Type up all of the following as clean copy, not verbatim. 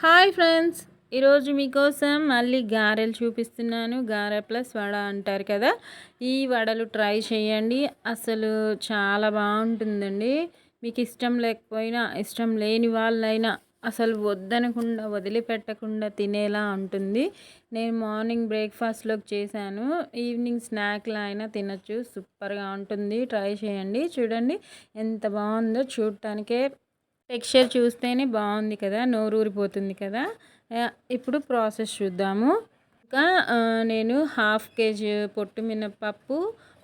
Hi friends, ఈరోజు మీకోసం మళ్ళీ గారెలు చూపిస్తున్నాను. గారె ప్లస్ వడ అంటారు కదా, ఈ వడలు ట్రై చేయండి. అసలు చాలా బాగుంటుందండి. మీకు ఇష్టం లేకపోయినా, ఇష్టం లేని వాళ్ళైనా అసలు వద్దనకుండా వదిలిపెట్టకుండా తినేలా ఉంటుంది. నేను మార్నింగ్ బ్రేక్ఫాస్ట్లోకి చేశాను, ఈవినింగ్ స్నాక్లా అయినా తినచ్చు. సూపర్గా ఉంటుంది, ట్రై చేయండి. చూడండి ఎంత బాగుందో, చూడటానికే టెక్స్చర్ చూస్తేనే బాగుంది కదా, నోరూరిపోతుంది కదా. ఇప్పుడు ప్రాసెస్ చూద్దాము. ఇంకా నేను హాఫ్ కేజీ పొట్టు మినపప్పు,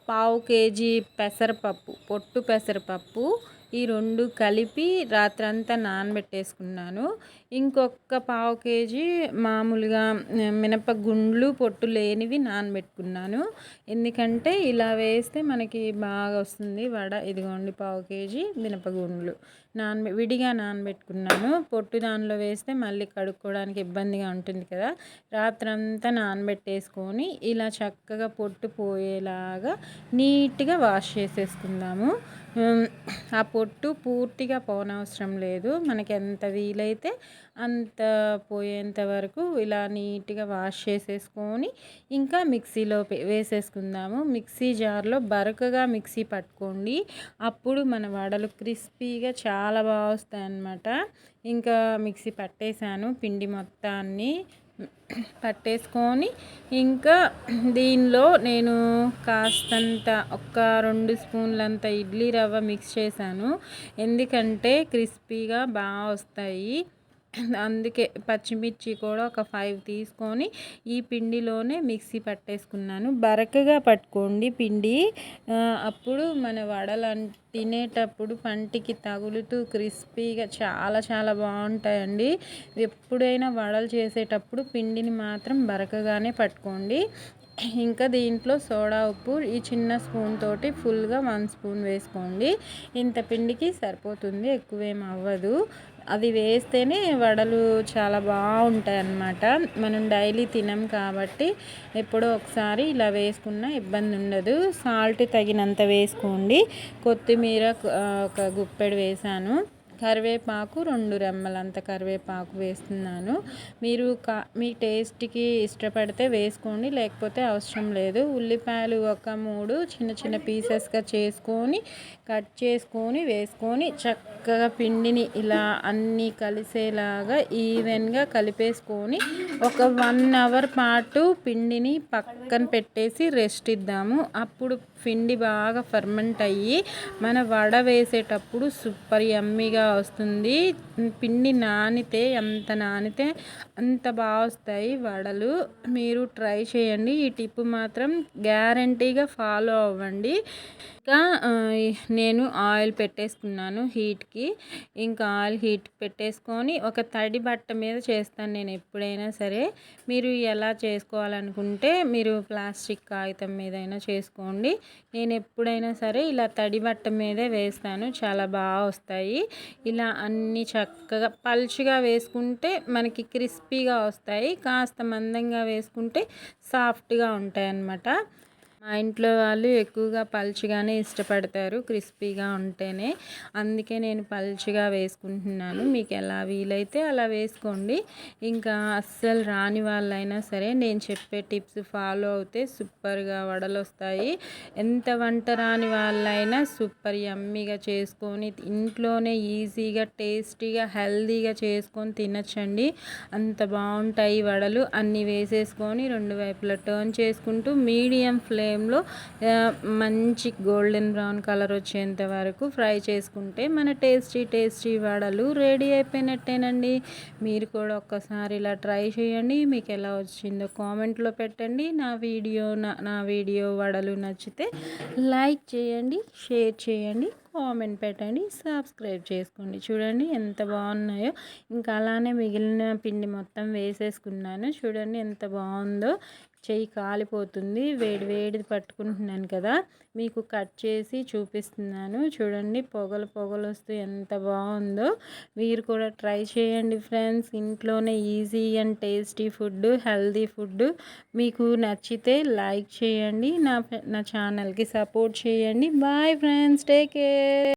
పావు కేజీ పెసరపప్పు, పొట్టు పెసరపప్పు, ఈ రెండు కలిపి రాత్రంతా నానబెట్టేసుకున్నాను. ఇంకొక పావు కేజీ మామూలుగా మినపగుండ్లు పొట్టు లేనివి నానబెట్టుకున్నాను. ఎందుకంటే ఇలా వేస్తే మనకి బాగా వస్తుంది వడ. ఇదిగోండి పావు కేజీ మినపగుండ్లు విడిగా నానబెట్టుకున్నాను. పొట్టు దానిలో వేస్తే మళ్ళీ కడుక్కోవడానికి ఇబ్బందిగా ఉంటుంది కదా. రాత్రంతా నానబెట్టేసుకొని ఇలా చక్కగా పొట్టు పోయేలాగా నీట్గా వాష్ చేసేసుకుందాము. ఆ పొట్టు పూర్తిగా పోనవసరం లేదు, మనకి ఎంత వీలైతే అంత పోయేంత వరకు ఇలా నీట్గా వాష్ చేసేసుకొని ఇంకా మిక్సీలో వేసేసుకుందాము. మిక్సీ జార్లో బరకగా మిక్సీ పట్టుకోండి, అప్పుడు మన వడలు క్రిస్పీగా చాలా బాగా వస్తాయి అన్నమాట. ఇంకా మిక్సీ పట్టేశాను, పిండి మొత్తాన్ని పట్టేసుకొని ఇంకా దీనిలో నేను కాస్తంత ఒక 2 స్పూన్లంత ఇడ్లీ రవ్వ మిక్స్ చేశాను. ఎందుకంటే క్రిస్పీగా బాగా వస్తాయి, అందుకే. పచ్చిమిర్చి కూడా ఒక 5 తీసుకొని ఈ పిండిలోనే మిక్సీ పట్టేసుకున్నాను. బరకగా పట్టుకోండి పిండి, అప్పుడు మన వడలు తినేటప్పుడు పంటికి తగులుతూ క్రిస్పీగా చాలా చాలా బాగుంటాయండి. ఎప్పుడైనా వడలు చేసేటప్పుడు పిండిని మాత్రం బరకగానే పట్టుకోండి. ఇంకా దీంట్లో సోడా ఉప్పు ఈ చిన్న స్పూన్ తోటి ఫుల్గా 1 స్పూన్ వేసుకోండి. ఇంత పిండికి సరిపోతుంది, ఎక్కువేం అవ్వదు. అది వేస్తేనే వడలు చాలా బాగుంటాయి అన్నమాట. మనం డైలీ తినం కాబట్టి ఎప్పుడో ఒకసారి ఇలా వేసుకున్న ఇబ్బంది ఉండదు. సాల్ట్ తగినంత వేసుకోండి. కొత్తిమీర ఒక గుప్పెడు వేసాను. కరివేపాకు 2 రెమ్మలంత కరివేపాకు వేస్తున్నాను. మీరు మీ టేస్ట్కి ఇష్టపడితే వేసుకోండి, లేకపోతే అవసరం లేదు. ఉల్లిపాయలు ఒక 3 చిన్న చిన్న పీసెస్గా చేసుకొని కట్ చేసుకొని వేసుకొని చక్కగా పిండిని ఇలా అన్నీ కలిసేలాగా ఈవెన్గా కలిపేసుకొని ఒక 1 అవర్ పాటు పిండిని పక్కన పెట్టేసి రెస్ట్ ఇద్దాము. అప్పుడు పిండి బాగా ఫర్మెంట్ అయ్యి మన వడ వేసేటప్పుడు సూపర్ యమ్మీగా వస్తుంది. పిండి నానితే అంత బాగా వస్తాయి వడలు. మీరు ట్రై చేయండి, ఈ టిప్ మాత్రం గ్యారంటీగా ఫాలో అవ్వండి. ఇంకా నేను ఆయిల్ పెట్టేసుకున్నాను హీట్కి. ఇంకా ఆయిల్ హీట్ పెట్టేసుకొని ఒక తడి బట్ట మీద చేస్తాను నేను ఎప్పుడైనా సరే. మీరు ఎలా చేసుకోవాలనుకుంటే మీరు ప్లాస్టిక్ కాగితం మీదైనా చేసుకోండి. నేను ఎప్పుడైనా సరే ఇలా తడి బట్ట మీదే వేస్తాను, చాలా బాగా వస్తాయి. ఇలా అన్నీ చక్కగా పల్చగా వేసుకుంటే మనకి క్రిస్పీగా వస్తాయి, కాస్త మందంగా వేసుకుంటే సాఫ్ట్గా ఉంటాయి అన్నమాట. మా ఇంట్లో వాళ్ళు ఎక్కువగా పల్చగానే ఇష్టపడతారు, క్రిస్పీగా ఉంటేనే. అందుకే నేను పల్చగా వేసుకుంటున్నాను. మీకు ఎలా వీలైతే అలా వేసుకోండి. ఇంకా అస్సలు రాని వాళ్ళైనా సరే నేను చెప్పే టిప్స్ ఫాలో అవుతే సూపర్గా వడలు వస్తాయి. ఎంత వంట రాని వాళ్ళైనా సూపర్ యమ్మీగా చేసుకొని ఇంట్లోనే ఈజీగా టేస్టీగా హెల్తీగా చేసుకొని తినచ్చండి. అంత బాగుంటాయి వడలు. అన్నీ వేసేసుకొని 2 వైపులా టర్న్ చేసుకుంటూ మీడియం ఫ్లేమ్లో మంచి గోల్డెన్ బ్రౌన్ కలర్ వచ్చేంత వరకు ఫ్రై చేసుకుంటే మన టేస్టీ వడలు రెడీ అయిపోయినట్టేనండి. మీరు కూడా ఒక్కసారి ఇలా ట్రై చేయండి. మీకు ఎలా వచ్చిందో కామెంట్లో పెట్టండి. నా వీడియో వడలు నచ్చితే లైక్ చేయండి, షేర్ చేయండి, కామెంట్ పెట్టండి, సబ్స్క్రైబ్ చేసుకోండి. చూడండి ఎంత బాగున్నాయో. ఇంకా అలానే మిగిలిన పిండి మొత్తం వేసేసుకున్నాను. చూడండి ఎంత బాగుందో. చెయ్యి కాలిపోతుంది, వేడిది పట్టుకుంటున్నాను కదా. మీకు కట్ చేసి చూపిస్తున్నాను. చూడండి పొగలు వస్తూ ఎంత బాగుందో. మీరు కూడా ట్రై చేయండి ఫ్రెండ్స్. ఇంట్లోనే easy and tasty food, healthy food. మీకు నచ్చితే లైక్ చేయండి, నా ఛానల్కి సపోర్ట్ చేయండి. Bye friends, take care.